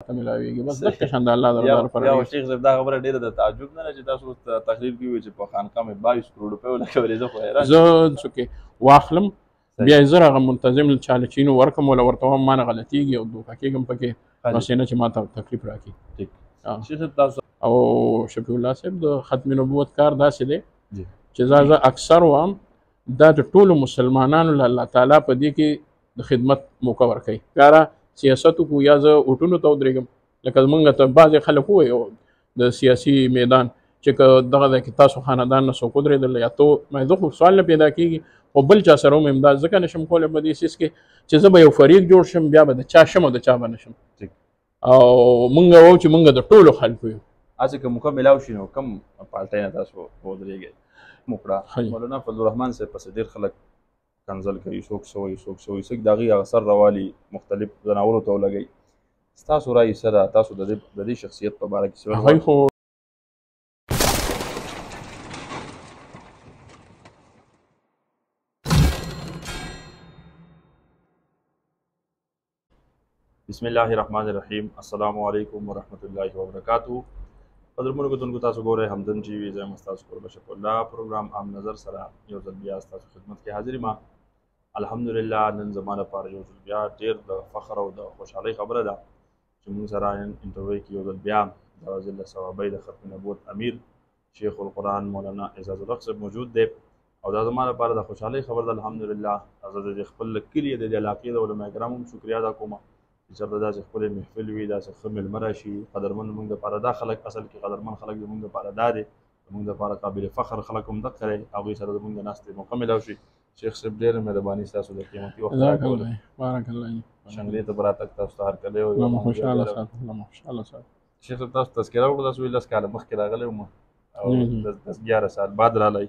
ملاویږي بس دغه شان د الله دربار پر یا شیخ صاحب دا خبره ډیره د تعجب نه چې تاسو تقریر کوي چې په خانقاه مې 22 کروڑ روپۍ ولګولې زه خو حیران زه څوک واخلم بیا زه هغه منتظم چالچینو ورکم ولا ورته وایم ما نه غلطیږي او دوکه کېږم پکې بس نه چې ما ته تکلیف راکړي شیخ صاحب تاسو او شفیع الله صاحب د ختم نبوت کار داسې دی چې زه اکثر وایم دا د ټولو مسلمانانو له الله تعالی په دې کې د خدمت موقع ورکوي کاره سیاست وکړو یا زه اوټونو ته ودرېږم لکه زمونږ ته بعضې خلک ووایي د سیاسي میدان چې که دغه دی کې تاسو خاندان نه څوک ودرېدل یا تو زه خو سوال نه پیدا کېږي خو بل چا سره هم امداد ځکه نشم کولی په دې سیس کې چې زه به یو فریق جوړ شم بیا به د چا شم او د چا به نه شم او مونږ وو چې مونږ د ټولو خلکو یو هسې که موقع میلاو شي نو کم پارټۍ نه تاسو ودرېږئ موکړه مولانا فضل الرحمن صاحب پسې ډېر خلک کنزل کوي څوک څه وایي څوک څه وایي څوک د هغې هغه سر روالي مختلف ځناورو ته ولګوي ستاسو رایې څه ده تاسو د دې شخصیت په باره کې څه هغوی خو بسم الله الرحمن الرحیم السلام علیکم ورحمۃ اللہ وبرکاتہ قدرمنو کتونکو تاسو ګورئ همدن ټي وي زه یم ستاسو کوربه شفیع الله پروګرام عام نظر سره یو ځل بیا ستاسو خدمت کې حاضر یم الحمدلله نن زما لپاره یو ځل بیا ډېر د فخر او د خوشحالۍ خبره ده چې موږ سره نن انټرویو کې یو ځل بیا د ذل ثوابۍ د ختم نبوت امیر شیخ القرآن مولانا اعزاز الحق صاحب موجود دی او دا زما لپاره د خوشحالۍ خبر ده الحمدلله زه د خپل کلي د دې علاقې د علما کرامو هم شکریا ادا کوم چې چېرته داسې ښکلی محفل وي داسې ښه میلمه راشي قدرمن زموږ دپاره دا خلک اصل کې قدرمن خلک زموږ دپاره دا دی زموږ دپاره قابل فخر خلک هم دقه دی هغوی سره زموږ د ناستې موقع میلاو شي شیخ صاحب ډېره مهرباني ستاسو د قیمتي وخت راکولی شنګلې ته به راتګ تاسو ته هرکلی شیخ صاحب تاسو تذکره وکړو تاسو وایي 10 کاله مخکې راغلی وم او 11 سال بعد رالی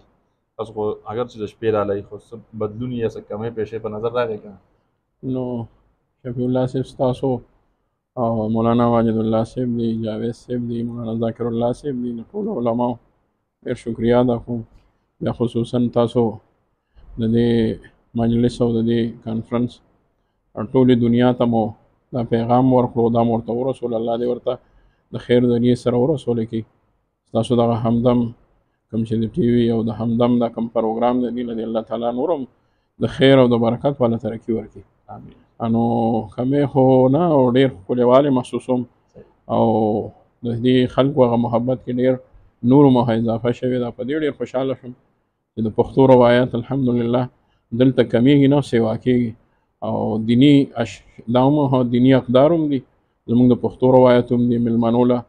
تاسو خو اگر چې د شپې رالی خو څه بدلون یا څه کمی پیشې په نظر راغی که نو شفیع الله صاحب ستاسو او مولانا واجد الله صاحب دی جاوید صاحب دی مولانا ذاکر الله صاحب دی د ټولو علماو ډېر شکریا ادا کوم بیا خصوصا تاسو د دې مجلس او د دې کانفرنس ټولې دنیا ته مو دا پیغام ورکړو دا مو ورته ورسول الله دې ورته د خیر ذریعې سره ورسولی کړي ستاسو دغه همدم کوم چې د ټي وي او د همدم دا کوم پروګرام دی دې له دې الله تعالی نور هم د خیر او د برکت والا ترقي ورکړي امین انو کمې خو نه او ډېر ښکلیوالی محسوسوم او د دې خلکو هغه محبت کې ډېر نور مو اضافه شوې ده په دې ډېر خوشحاله شوم چې د پښتو روایت الحمدلله دلته کمیږي نه سیوا کېږي او دیني دا هم دیني اقدار هم دي زموږ د پښتو روایت هم دي مېلمنو له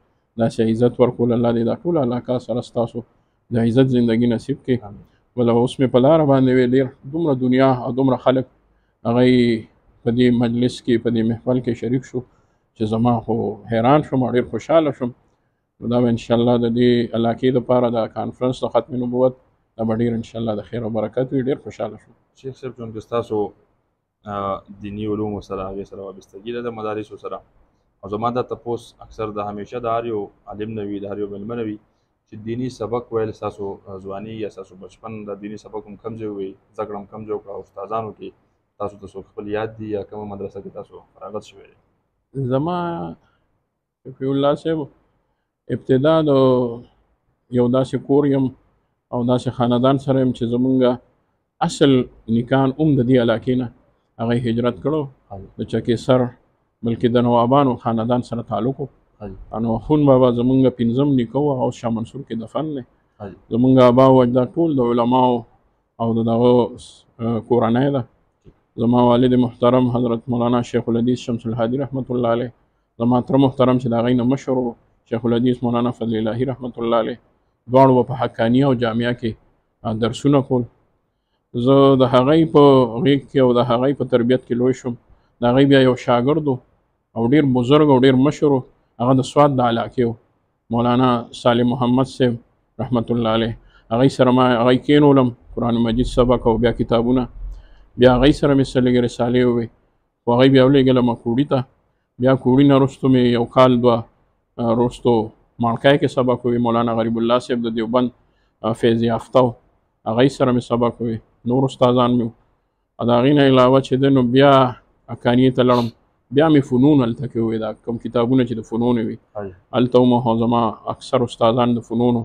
داسې عزت ورکول الله دې دا ټوله علاقه سره ستاسو د عزت زندګي نصیب کړي بله اوس مې په لاره باندې وې ډېر دومره دنیا او دومره خلک هغوی په دې مجلس کې په دې محفل کې شریک شو چې زما خو حیران شوم او ډېر خوشحاله شوم دا به انشاءالله د دې علاقې دپاره د کانفرنس د ختم نبوت دا به ډېر انشاءالله د خیر او برکت وي ډېر خوشحاله شوم شیخ صاحب چونکې ستاسو دیني علومو سره هغې سره وابستګي ده د مدارسو سره او زما دا تپوس اکثر د همیشه د هر یو عالم نه وي د هر یو مېلمه نه وي چې دیني سبق ویل ستاسو ځواني یا ستاسو بچپن د دیني سبق هم کم ځای ووي زده کړه هم کم ځای وکړه او استادانو کې تاسو ته څوک خپل یاد دي یا کومه مدرسه کې تاسو فراغت شوی دی زما شفیع الله صاحب ابتدا د یو داسې کور یم او داسې خاندان سره یم چې زمونږ اصل نیکان هم د دې علاقې نه هغوی هجرت کړو د چکې سر بلکې د نوابانو خاندان سره تعلق و نو خون بابا زمونږ پنځم نیکه و او شاه منصور کې دفن دی زمونږ آبا و اجداد ټول د علماو او د دغه کورنۍ ده زما والد محترم حضرت مولانا شیخ الحدیث شمس الهادي رحمت الله علیه زما تر محترم چې د هغوی نه مشر و شیخ الحدیث مولانا فضل الهي رحمت الله علیه دواړو به په حقانیه او جامعه کې درسونه کول زه د هغوی په غېږ کې او د هغوی په تربیت کې لوی شوم د هغوی بیا یو شاګرد او ډېر بزرګ او ډېر مشر و هغه د سوات د علاقې و مولانا صالح محمد صاحب رحمت الله علیه هغوی سره ما هغوی کېنولم قرآن مجید سبق او بیا کتابونه بیا هغوی سره مې څه لږې رسالې ووې خو هغوی بیا ولېږلم کوړي ته بیا کوړي نه وروستو مې یو کال دوه وروستو ماڼکای کې سبق ووې مولانا غریب الله صاحب د دیوبند فیض یافته و هغوی سره مې سبق ووې نور استادان مې و د هغې نه علاوه چې دی نو بیا حقانیې ته لړم بیا مې فنون هلته کې وې دا کوم کتابونه چې د فنون وي هلته وم زما اکثر استادان د فنونو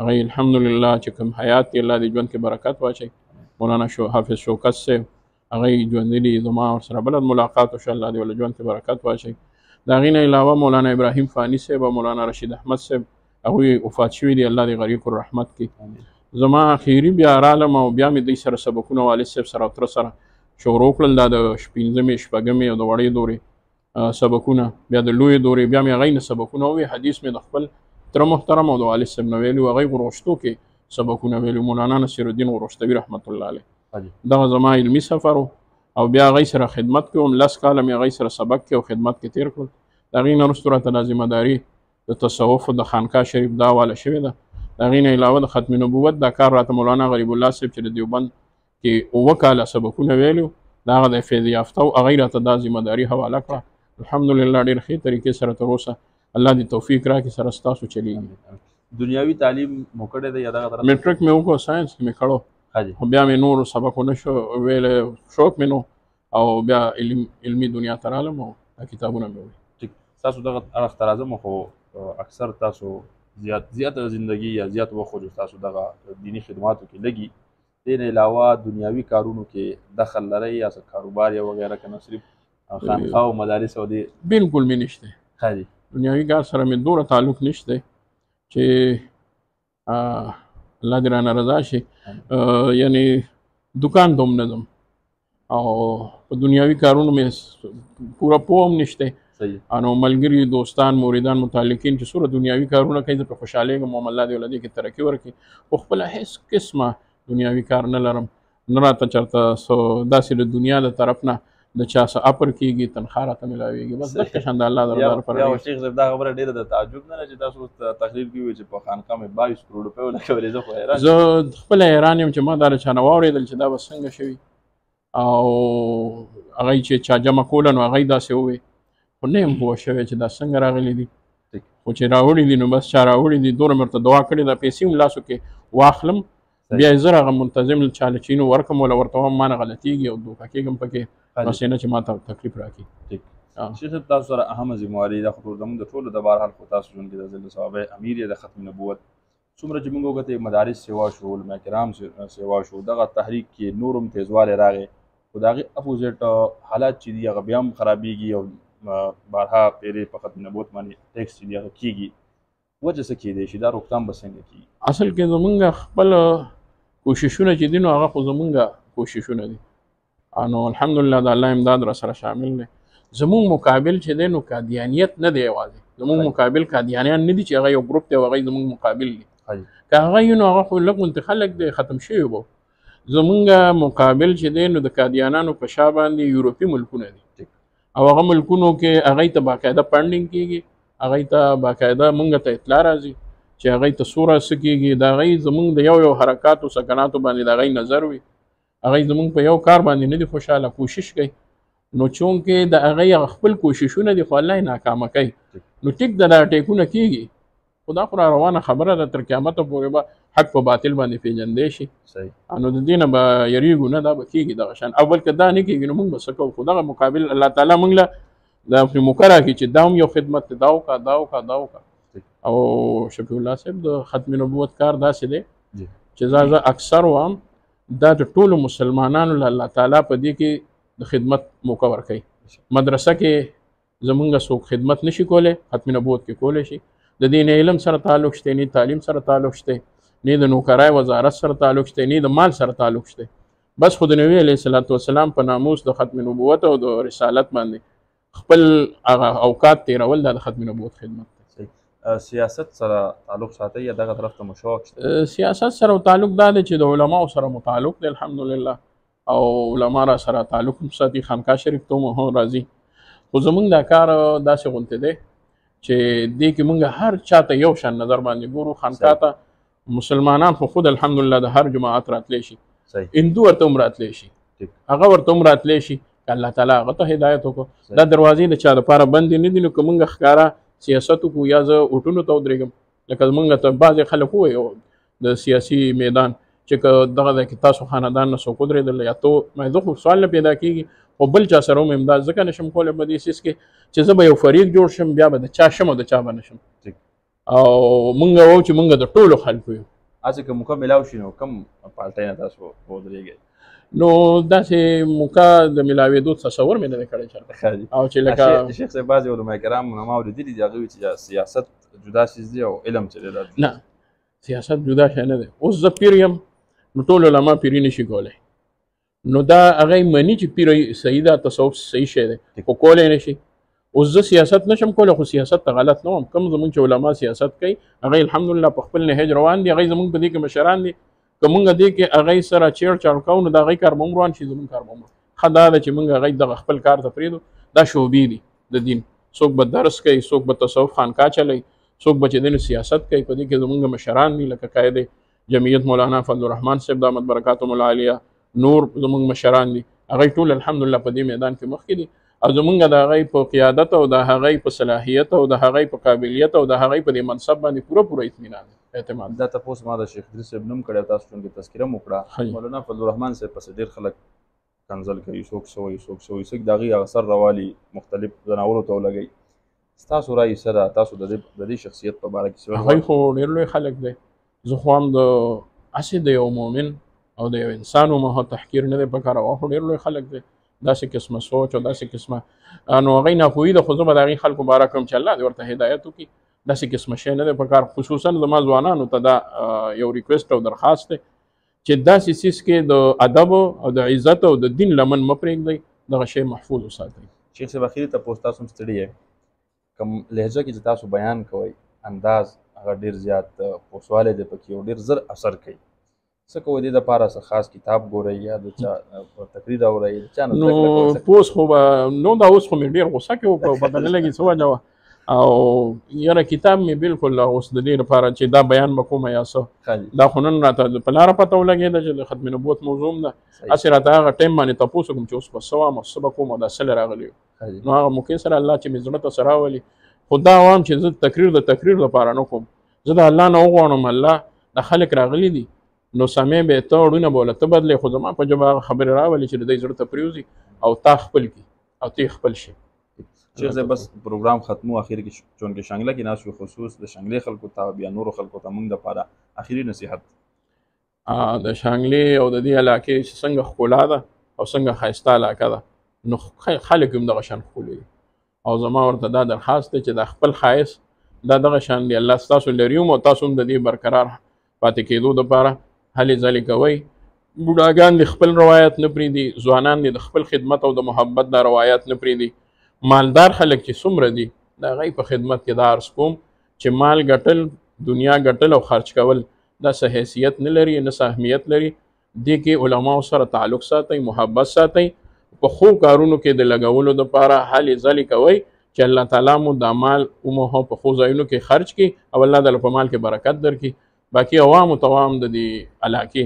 هغوی الحمدلله چې کوم حیات دی الله دې ژوند کې برکت واچوي مولانا حافظ شوکت صاحب هغوی ژوندي دي زما ورسره بله ملاقات وشو الله دې ورله ژوند کې برکت واچوي د هغې نه علاوه مولانا ابراهیم فانی صاحب او مولانا رشید احمد صاحب هغوی وفات شوي دي الله دې غریق الرحمت کړي زما اخیري بیا رالم او بیا مې دوی سره سبقونه والد صاحب سره او تره سره شروع کړل دا د پنځمې شپږمې او د وړې دورې سبقونه بیا د لویې دورې بیا مې هغوی نه سبقونه وویل حدیث مې د خپل تره محترم او د والد صاحب نه ویلي هغوی غروشتو کې سبقونه ویلي مولانا نصیر الدین غروشتوي رحمت الله علیه دغه زما علمي سفر او بیا هغوی سره خدمت کوم 10 کاله مې هغوی سره سبق کې او خدمت کې تېر کړل د هغې نه وروسته راته دا ذمهداري د تصوف د خانقاه شریف دا حواله شوې ده د هغې نه علاوه د ختم نبوت دا کار راته مولانا غریب الله صاحب چې د دیوبند کې 7 کاله سبقونه ویلي د هغه د فیض یافته او هغوی راته دا ذمهداري حواله کړه الحمدلله ډېر ښې طریقې سره تر اوسه الله دې توفیق راکړي سره ستاسو چلیږي دنیاوي تعلیم مو کړی دی یا دغه طرف میټرک مې وکړو ساینس کې مې کړو خو بیا مې نور سبق ونه شو ویلی شوق مې نو او بیا علمي دنیا ته رالم او دا کتابونه مې وویل تاسو دغه اړخ ته راځم خو اکثر تاسو زیاته زندگی یا زیات وخت خو تاسو دغه دینی خدماتو کې لګي دې نه علاوه دنیاوي کارونو کې دخل لرئ یا څه کاروبار یا وغیره که نه صرف خانقاه او مدارس او دې بالکل مې نشته دنیاوي کار سره مې دومره تعلق نشته چې الله دې رانه رضا شي یعنی دکان ته هم نه ځم او په دنیاوي کارونو مې پوره پوه هم نشته انو ملګري دوستان موریدان متعلقین چې څومره دنیاوي کارونه کوي زه پرې خوشحالېږم او الله دې ولله دې کې ترقي ورکړي خو خپله هېڅ قسمه دنیاوي کار نه لرم نه راته چېرته داسې د دنیا د طرف نه د چا څه اپر کېږي تنخوا راته میلاویږي بس دغه شان د الله د رضا لپاره یا شیخ صاحب دا خبره ډېره د تعجب نه ده چې تاسو تقریر کې وایي چې په خانقاه مې 22 کروڑ روپۍ ولګولې زه خو حیران زه خپله حیران یم چې ما دا له چا نه واورېدل چې دا به څنګه شوي او هغوی چې چا جمع کوله نو هغوی داسې ووایي خو نه یم پوه شوی چې دا څنګه راغلي دي خو چې راوړي دي نو بس چا راوړي دي دومره مې ورته دعا کړې ده پیسې هم لاسو کې واخلم بیا یې زه هغه منتظم چاله چې نو ورکړم وله ورته وایم ما نه غلطېږي او دوکه کېږم پکې بس یې نه چې ما ته تکلیف راکړي شیخ صاحب تاسو سره اهمه ذمهواري دا خو زموږ د ټولو د بهرحال خو تاسو ژوند کې د ظل صحابه امیر یې د ختم نبوت څومره چې موږ وکتې مدارس سیوا شو علما کرام سیوا شو دغه تحریک کې نور هم تیزوالی راغی خو د هغې اپوزیټ حالات چې دي هغه بیا هم خرابېږي او بارها پیرې په ختم نبوت باندې ټیکس چې دي هغه کېږي وجه څه کېدی شي دا روکتام به څنګه کېږي اصل کې زمونږ خپل کوششونه چې دي نو هغه خو زمونږ کوششونه دي نو الحمدلله د الله امداد را سره شامل دی زمونږ مقابل چې دی نو قادیانیت نه دی یوازې زمونږ مقابل قادیانیان نه دي چې هغه یو ګروپ دی او هغوی زمونږ مقابل دي که هغه یو نو هغه خو لږ غونتې خلک دی ختم شوي به زمونږ مقابل چې دی نو د قادیانانو په شا باندې یورپي ملکونه دي او هغه ملکونو کې هغوی ته باقاعده فنډینګ کېږي هغوی ته باقاعده مونږ ته اطلاع راځي چې هغوی ته څومره څه کېږي د هغوی زمونږ د یو حرکاتو سکناتو باندې د هغوی نظر وي هغوی زمونږ په یو کار باندې نه دي خوشحاله کوشش کوي نو چونکې د هغوی خپل کوششونه دي خو الله یې ناکامه کوي نو ټیک د دا ټیکونه کېږي خو دا خو را روانه خبره ده تر قیامته پورې به حق په باطل باندې پېژندی شي نو د دې نه به یریږو نه دا به کېږي دغه شان اول که دا نه کېږي نو موږ به څه کوو خو دغه مقابل الله تعالی موږ له د موقع راکړي چې دا هم یو خدمت دی دا وکړه دا وکړه دا وکړه او شفیع الله صاحب د ختم نبوت کار داسې دی چې زه اکثر وایم دا د ټولو مسلمانانو له الله تعالی په دې کې د خدمت موقع ورکوي مدرسه کې زمونږ څوک خدمت نشي کولی ختم نبوت کې کولی شي د دې نه علم سره تعلق شته نه تعلیم سره تعلق شته نه د نوکرای وزارت سره تعلق شته نه د مال سره تعلق شته بس خو د نبی علیه الصلاۃ والسلام په ناموس د ختم نبوت او د رسالت باندې خپل اوقات تیرول د ختم نبوت خدمت سیاست سره تعلق ساتي یا دغه طرف ته مشوق شته سیاست سره تعلق دا دی چې د علماو سره متعلق دی الحمدلله او علما را سره تعلق ساتي خانقاه شریف ته مو راځي خو زمونږ دا کار داسې غونته دی چې دې کې مونږ هر چاته یو شان نظر باندې ګورو خانقاه ته مسلمانان خو خود الحمدلله د هر جماعت راتلی شي هندو ورته هم راتلی شي هغه ورته هم راتلی شي الله تعالی هغه ته هدایت وکړو دا دروازې د چا دپاره بندې نه دي نو که مونږ ښکاره سیاست وکړو یا زه اوټونو ته ودرېږم لکه زمونږ ته بعضې خلک ووایي د سیاسي میدان چې دغه د کې تاسو خاندان نه څوک ودرېدل یا تو مې زه خو سوال نه پیدا کېږي خو بل چا سره هم امداد ځکه نشم کولی په دې سیس کې چې زه به یو فریق جوړ شم بیا به د چا شم او د چا به نه شم او مونږ وو چې مونږ د ټولو خلکو یو. هسې که موقع میلاو شي نو کوم پارټۍ نه تاسو ودرېږئ؟ نو داسې موقع د میلاوېدو تصور مې نه دی کړی چېرته او چې لکه شیخ صاحب بعضې علما کرام ما اورېدلي دي هغوی چې سیاست جدا څیز دی او علم چې دی دا نه سیاست جدا شی نه دی. اوس زه پیر یم نو ټول علما پیري نشي کولی نو دا هغه مني چې پیر صحیح ده تصوف صحیح شی دی خو کولی نشي. اوس زه سیاست نشم کولی خو سیاست ته غلط نه وم کوم زمونږ چې علما سیاست کوي هغوی الحمدلله په خپل نهج روان دي هغوی زمونږ په دې کې مشران دي که مونږ دې کې هغوی سره چیړ چاړ کوو نو د هغوی کار به هم روان شي زمونږ کار به هم ښه دا ده چې مونږ هغوی دغه خپل کار ته پرېږدو دا شعبې دي د دین څوک به درس کوي څوک به تصوف خانقاه چلوي څوک به چې دی نو سیاست کوي په دې کې زمونږ مشران دي لکه قائد جمعیت مولانا فضل الرحمن صاحب دامت برکاتهم العالیه نور زمونږ مشران دي هغوی ټول الحمدلله په دې میدان کې مخکې دي او زمونږ د هغوی په قیادت او د هغوی په صلاحیت او د هغوی په قابلیت او د هغوی په دې منصب باندې پوره اطمینان اعتماد. دا تپوس ما د شیخ ادریس صاحب نوم کړی تاسو چونکې تذکره مو کړه مولانا فضل الرحمن صاحب پسې ډېر خلک کنځل کوي څوک څه وایي څوک څه وایي څوک د هغوی اثر راوالي مختلف ځناورو ته ولګوي ستاسو رایې څه ده تاسو د دې شخصیت په باره کې څه هغوی خو ډېر لوی خلک دی زه خو هم د هسې د یو مؤمن او د یو انسان ومه تحقیر نه دی پکار او خو ډېر لوی خلک دی داسې قسمه سوچ او داسې قسمه نو هغوی ناپوهي ده خو زه به د هغې خلکو باره کوم چې الله دې ورته هدایت وکړي داسې قسمه شی نه دی پکار خصوصا زما ځوانانو ته دا یو ریکویسټ او درخواست دی چې داسې څیز کې د ادب او د عزت او د دین لمن مه پرېږدئ دغه شی محفوظ وساتئ. شیخ صاحب اخري تپوس تاسو هم ستړي یې کوم لهجه کې چې تاسو بیان کوئ انداز هغه ډېر زیات پوسوالی دی پکې او ډېر زر اثر کوي څه کوئ دې دپاره څه خاص کتاب ګورئ یا د چا تقریر اورئ د چا نه نو پوس خو به نو دا اوس خو مې ډېر غوسه کې وکړو پته نه لګي څه وجه وه او یاره کتاب مې بالکل اوس د دې لپاره چې دا بیان به کومه یا څه دا خو نن راته په لاره پته ولګېده چې د ختم نبوت موضوع هم ده هسې راته هغه ټایم باندې تپوس وکړم چې اوس به څه وایم او څه به کوم او دا څه راغلی نو هغه موقع سره الله چې مې زړه ته څه راولي خو دا وایم چې زه د تقریر لپاره نه کوم زه د الله نه وغواړم الله دا خلک راغلي دي نو سمې به ته اړونه به ولته بدلې خو زما په ژبه هغه خبرې راولي چې د دوی زړه ته پرېوځي او تا خپل کړي او ته خپل شي. شیخ صاحب بس پروګرام ختمو اخر کې چونکې شانګله کې ناست خصوص د شانګلې خلکو ته بیا نورو خلکو ته موږ دپاره اخري نصیحت د شانګلې او د دې علاقې چې څنګه ښکلا ده او څنګه ښایسته علاقه ده نو خلک هم دغه شان ښکلي دي او زما ورته دا درخواست دی چې د خپل ښایست دا دغه شان دی الله ستاسو لري او تاسو هم د دې برقرار پاتې کېدو دپاره هلې ځلې کوئ بوډاګان د خپل روایت نه پرېږدي ځوانان د خپل خدمت او د محبت دا روایت نه پرېږدي مالدار خلک چې څومره دي د هغوی په خدمت کې دا عرض کوم چې مال ګټل دنیا ګټل او خرچ کول دا څه حیثیت نه لري نه څه اهمیت لري دې کې علماو سره تعلق ساتئ محبت ساتئ په ښو کارونو کې د لګولو دپاره هلې ځلې کوئ چې الله تعالی مو دا مال ومو په ښو ځایونو کې خرچ کړي او الله تعالی په مال کې برکت درکړي باقي عوامو توام د دې علاقې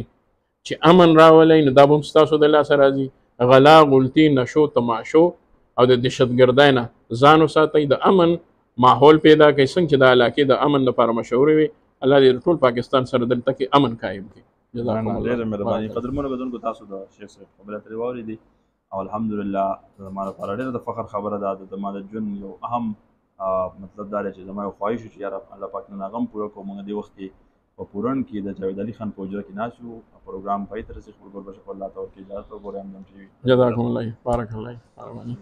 چې امن راولئ نو دا به هم ستاسو د لاسه راځي غلا غلطي نشو تماشو او د دهشتګردۍ نه ځان وساتئ د امن ماحول پیدا کړئ څنګه چې د علاقې د امن لپاره مشورې وي الله دې ټول پاکستان سره دلته کې امن قایم کړي. جزاکم الله ډېره مهرباني قدرمنو کتونکو تاسو د شیخ صاحب خبرې اترې واورېدې او الحمدلله زما لپاره ډېره د فخر خبره ده زما د ژوند یو اهم مطلب دا دی چې زما یو خواهش و چې یاره الله پاک نن هغه هم پوره کړو موږ دې وخت کې په پورن کې د جاوید علي خان په حجره کې ناست یو پروګرام پای ته رسېږي خپل ګوربشپ الله ته ورکړي اجازه وګورئ همدم ټي وي. جزاکم الله بارک الله مهرباني.